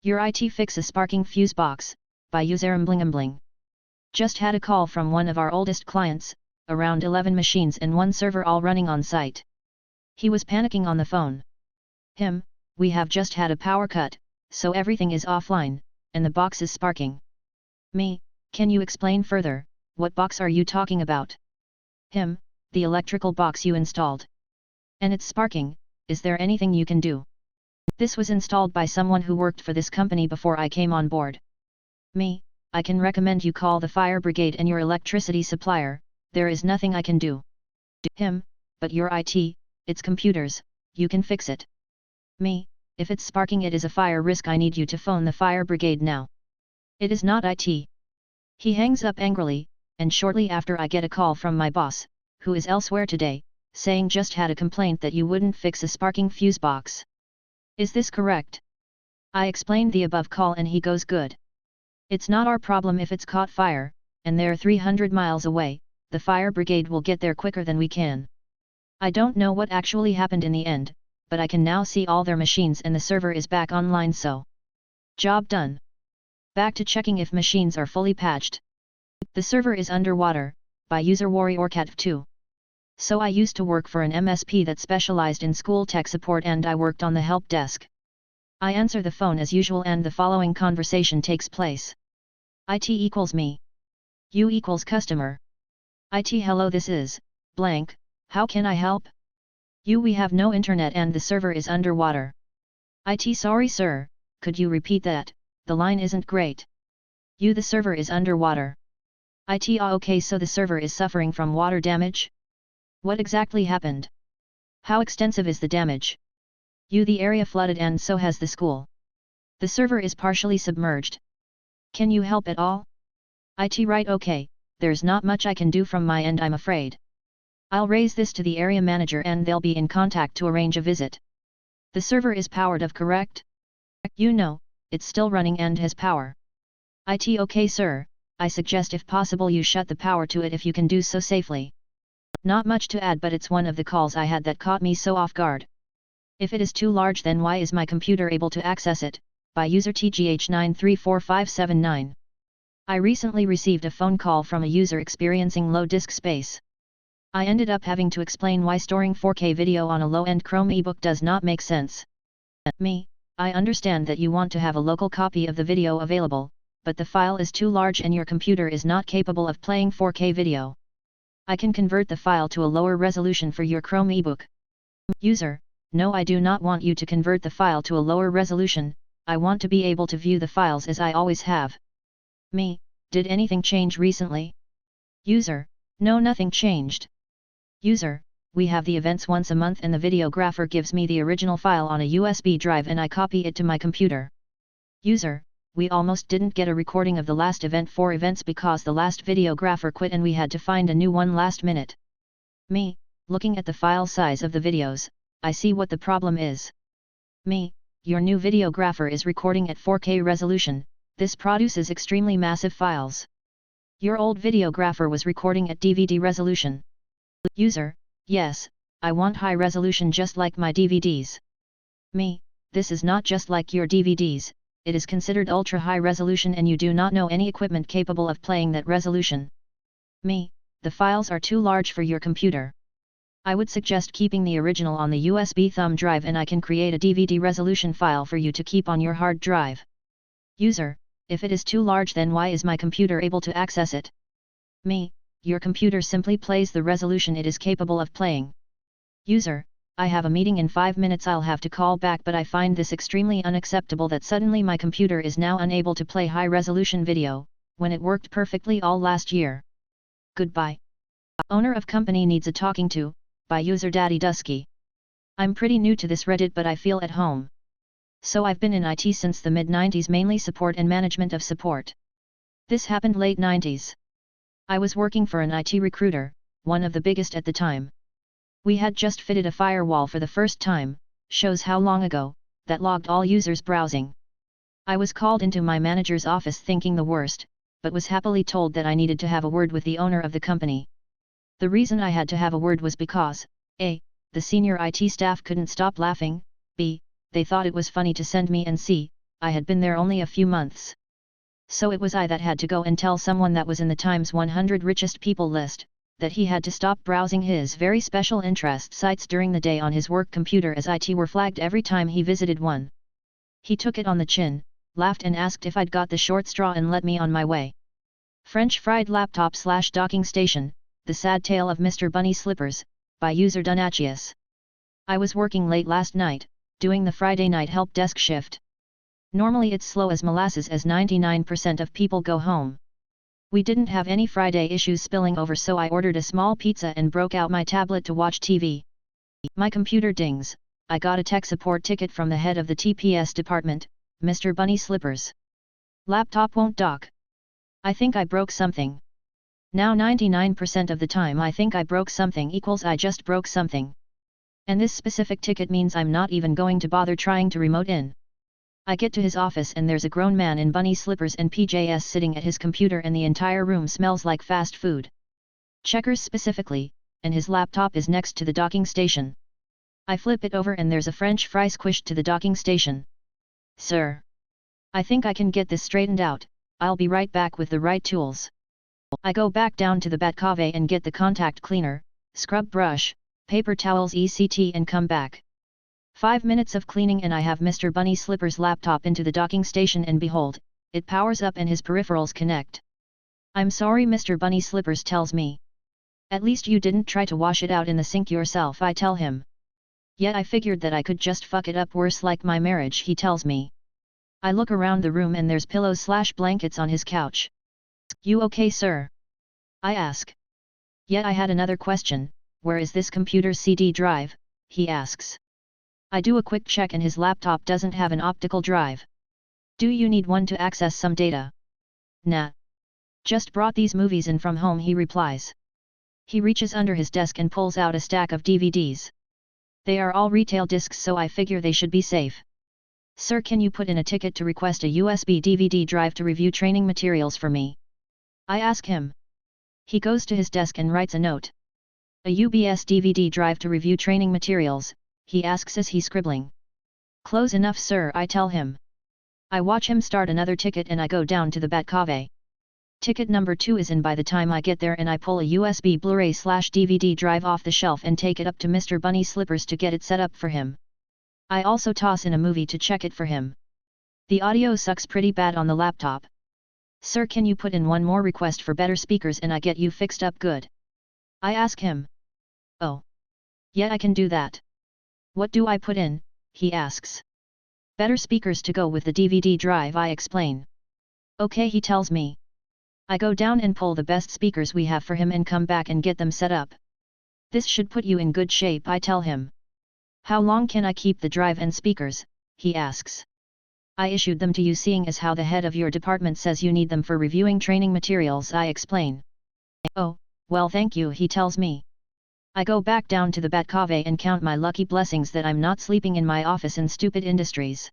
Your IT fix a sparking fuse box, by user Bling. Just had a call from one of our oldest clients, around 11 machines and one server all running on site. He was panicking on the phone. We have just had a power cut, so everything is offline, and the box is sparking. Me, can you explain further, what box are you talking about? The electrical box you installed. And it's sparking, is there anything you can do? This was installed by someone who worked for this company before I came on board. Me, I can recommend you call the fire brigade and your electricity supplier, there is nothing I can do. But your IT, it's computers, you can fix it. Me, if it's sparking it is a fire risk, I need you to phone the fire brigade now. It is not IT. He hangs up angrily, and shortly after I get a call from my boss, who is elsewhere today, saying just had a complaint that you wouldn't fix a sparking fuse box. Is this correct? I explained the above call and he goes good. It's not our problem if it's caught fire, and they're 300 miles away, the fire brigade will get there quicker than we can. I don't know what actually happened in the end, but I can now see all their machines and the server is back online, so. Job done. Back to checking if machines are fully patched. The server is underwater, by user WarriorCat2. So I used to work for an MSP that specialized in school tech support and I worked on the help desk. I answer the phone as usual and the following conversation takes place. IT equals me. U equals customer. IT hello, this is, blank, how can I help? U we have no internet and the server is underwater. IT sorry sir, could you repeat that, the line isn't great. U the server is underwater. IT okay, so the server is suffering from water damage? What exactly happened? How extensive is the damage? U the area flooded and so has the school. The server is partially submerged. Can you help at all? IT right, okay, there's not much I can do from my end, I'm afraid. I'll raise this to the area manager and they'll be in contact to arrange a visit. The server is powered off, correct? You know, it's still running and has power. IT okay sir, I suggest if possible you shut the power to it if you can do so safely. Not much to add, but it's one of the calls I had that caught me so off guard. If it is too large, then why is my computer able to access it? By user TGH9345579. I recently received a phone call from a user experiencing low disk space. I ended up having to explain why storing 4K video on a low-end Chrome ebook does not make sense. Me, I understand that you want to have a local copy of the video available, but the file is too large and your computer is not capable of playing 4K video. I can convert the file to a lower resolution for your Chrome ebook. User, no, I do not want you to convert the file to a lower resolution, I want to be able to view the files as I always have. Me, did anything change recently? User, no, nothing changed. User, we have the events once a month and the videographer gives me the original file on a USB drive and I copy it to my computer. User, we almost didn't get a recording of the last event 4 events because the last videographer quit and we had to find a new one last minute. Me, looking at the file size of the videos, I see what the problem is. Me, your new videographer is recording at 4K resolution, this produces extremely massive files. Your old videographer was recording at DVD resolution. User, yes, I want high resolution just like my DVDs. Me, this is not just like your DVDs. It is considered ultra high resolution and you do not know any equipment capable of playing that resolution. Me, the files are too large for your computer. I would suggest keeping the original on the USB thumb drive and I can create a DVD resolution file for you to keep on your hard drive. User, if it is too large, then why is my computer able to access it? Me, your computer simply plays the resolution it is capable of playing. User, I have a meeting in 5 minutes, I'll have to call back, but I find this extremely unacceptable that suddenly my computer is now unable to play high-resolution video, when it worked perfectly all last year. Goodbye. Owner of company needs a talking to, by user Daddy Dusky. I'm pretty new to this Reddit but I feel at home. So I've been in IT since the mid-90s, mainly support and management of support. This happened late 90s. I was working for an IT recruiter, one of the biggest at the time. We had just fitted a firewall for the first time, shows how long ago, that logged all users browsing. I was called into my manager's office thinking the worst, but was happily told that I needed to have a word with the owner of the company. The reason I had to have a word was because, A, the senior IT staff couldn't stop laughing, B, they thought it was funny to send me, and C, I had been there only a few months. So it was I that had to go and tell someone that was in the Times 100 richest people list, that he had to stop browsing his very special interest sites during the day on his work computer as IT were flagged every time he visited one. He took it on the chin, laughed and asked if I'd got the short straw and let me on my way. French fried laptop / docking station, The Sad Tale of Mr. Bunny Slippers, by user Donachius. I was working late last night, doing the Friday night help desk shift. Normally it's slow as molasses as 99% of people go home. We didn't have any Friday issues spilling over, so I ordered a small pizza and broke out my tablet to watch TV. My computer dings. I got a tech support ticket from the head of the TPS department, Mr. Bunny Slippers. Laptop won't dock. I think I broke something. Now 99% of the time I think I broke something equals I just broke something. And this specific ticket means I'm not even going to bother trying to remote in. I get to his office and there's a grown man in bunny slippers and PJs sitting at his computer and the entire room smells like fast food. Checkers specifically, and his laptop is next to the docking station. I flip it over and there's a French fry squished to the docking station. Sir. I think I can get this straightened out, I'll be right back with the right tools. I go back down to the Batcave and get the contact cleaner, scrub brush, paper towels etc. and come back. 5 minutes of cleaning and I have Mr. Bunny Slippers' laptop into the docking station and behold, it powers up and his peripherals connect. I'm sorry Mr. Bunny Slippers tells me. At least you didn't try to wash it out in the sink yourself, I tell him. Yet I figured that I could just fuck it up worse like my marriage, he tells me. I look around the room and there's pillows / blankets on his couch. You okay, sir? I ask. Yet I had another question, where is this computer CD drive, he asks. I do a quick check and his laptop doesn't have an optical drive. Do you need one to access some data? Nah. Just brought these movies in from home, he replies. He reaches under his desk and pulls out a stack of DVDs. They are all retail discs, so I figure they should be safe. Sir, can you put in a ticket to request a USB DVD drive to review training materials for me? I ask him. He goes to his desk and writes a note. A UBS DVD drive to review training materials, he asks as he's scribbling. Close enough, sir, I tell him. I watch him start another ticket and I go down to the Batcave. Ticket number 2 is in by the time I get there and I pull a USB Blu-ray / DVD drive off the shelf and take it up to Mr. Bunny Slippers to get it set up for him. I also toss in a movie to check it for him. The audio sucks pretty bad on the laptop. Sir, can you put in one more request for better speakers and I get you fixed up good? I ask him. Oh. Yeah, I can do that. What do I put in? He asks. Better speakers to go with the DVD drive, I explain. Okay, he tells me. I go down and pull the best speakers we have for him and come back and get them set up. This should put you in good shape, I tell him. How long can I keep the drive and speakers? He asks. I issued them to you seeing as how the head of your department says you need them for reviewing training materials, I explain. Oh, well thank you, he tells me. I go back down to the Batcave and count my lucky blessings that I'm not sleeping in my office in Stupid Industries.